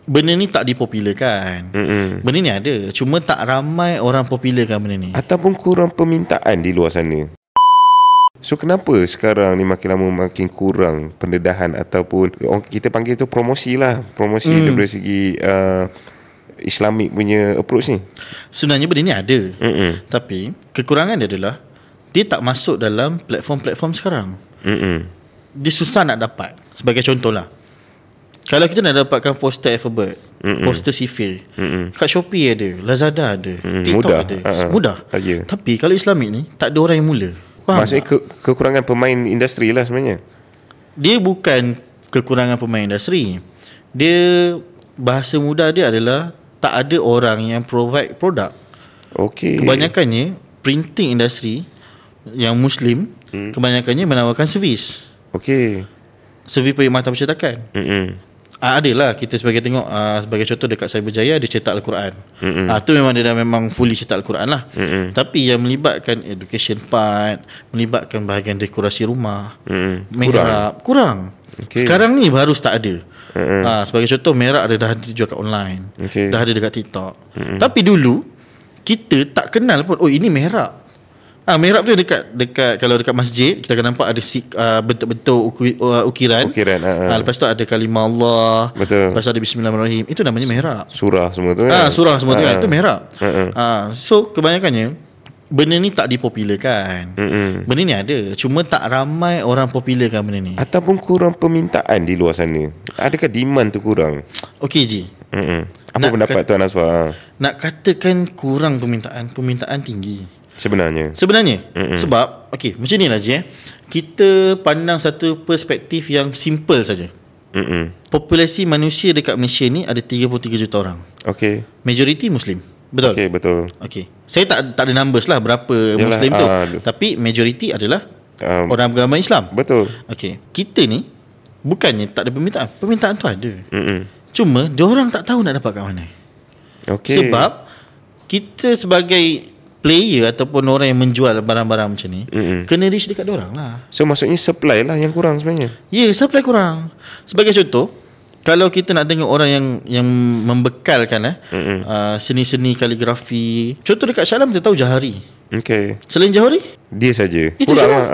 benda ni tak dipopularkan. Benda ni ada, cuma tak ramai orang popularkan benda ni. Ataupun kurang permintaan di luar sana. So kenapa sekarang ni makin lama makin kurang pendedahan ataupun kita panggil tu promosi lah. Promosi daripada segi Islamic punya approach ni. Sebenarnya benda ni ada. Tapi kekurangan dia adalah dia tak masuk dalam platform-platform sekarang. Dia susah nak dapat. Sebagai contoh lah, kalau kita nak dapatkan poster Alphabet, poster Sifil, kat Shopee ada, Lazada ada, TikTok mudah. ada, mudah. Tapi kalau Islamic ni tak ada orang yang mula. Faham Maksudnya kekurangan pemain industri lah sebenarnya. Dia bukan kekurangan pemain industri. Dia, bahasa mudah dia adalah tak ada orang yang provide produk. Kebanyakannya printing industri yang Muslim, kebanyakannya menawarkan servis. Servis perkhidmatan percetakan. Adalah kita sebagai tengok sebagai contoh dekat Cyberjaya dia cetak Al-Quran. Tu memang dia dah memang fully cetak Al-Quran lah. Tapi yang melibatkan education part, melibatkan bahagian dekorasi rumah, mihrab, kurang. Sekarang ni baru start ada. Sebagai contoh, mihrab dah ada jual kat online, dah ada dekat TikTok. Tapi dulu kita tak kenal pun, oh ini mihrab. Mihrab tu dekat kalau dekat masjid kita akan nampak ada bentuk-bentuk ukiran. Lepas tu ada kalimah Allah. Betul. Lepas tu ada bismillahirrahmanirrahim. Itu namanya mihrab. Surah semua tu. Surah semua tu kan. Itu mihrab. So kebanyakannya benda ni tak dipopularkan. Benda ni ada, cuma tak ramai orang popularkan benda ni. Ataupun kurang permintaan di luar sana. Adakah demand tu kurang? Okey Ji. Apa pendapat Tuan Asfar? Nak katakan kurang permintaan tinggi sebenarnya. Sebab macam ni lah Ji, kita pandang satu perspektif yang simple saja. Populasi manusia dekat Malaysia ni ada 33 juta orang. Majoriti Muslim. Betul? Betul. Saya tak ada numbers lah berapa Muslim tu. Tapi majoriti adalah orang beragama Islam. Betul. Kita ni bukannya tak ada permintaan. Permintaan tu ada. Cuma diorang tak tahu nak dapat kat mana. Sebab kita sebagai player ataupun orang yang menjual barang-barang macam ni, kena reach dekat diorang lah. So maksudnya supply lah yang kurang sebenarnya. Supply kurang. Sebagai contoh, kalau kita nak tengok orang yang membekalkan seni-seni kaligrafi, contoh dekat Shah Alam kita tahu Jahari. Selain Jahari, dia saja. Kurang lah.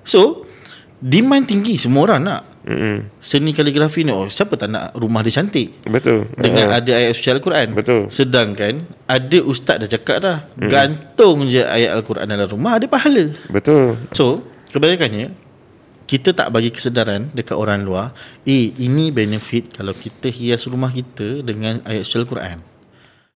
So demand tinggi, semua orang nak. Seni kaligrafi ni, siapa tak nak rumah dia cantik? Betul. Dengan ada ayat suci Al-Quran. Betul. Sedangkan ada ustaz dah cakap dah, gantung je ayat Al-Quran dalam rumah ada pahala. Betul. So kebanyakannya kita tak bagi kesedaran dekat orang luar, ini benefit kalau kita hias rumah kita dengan ayat suci Al-Quran.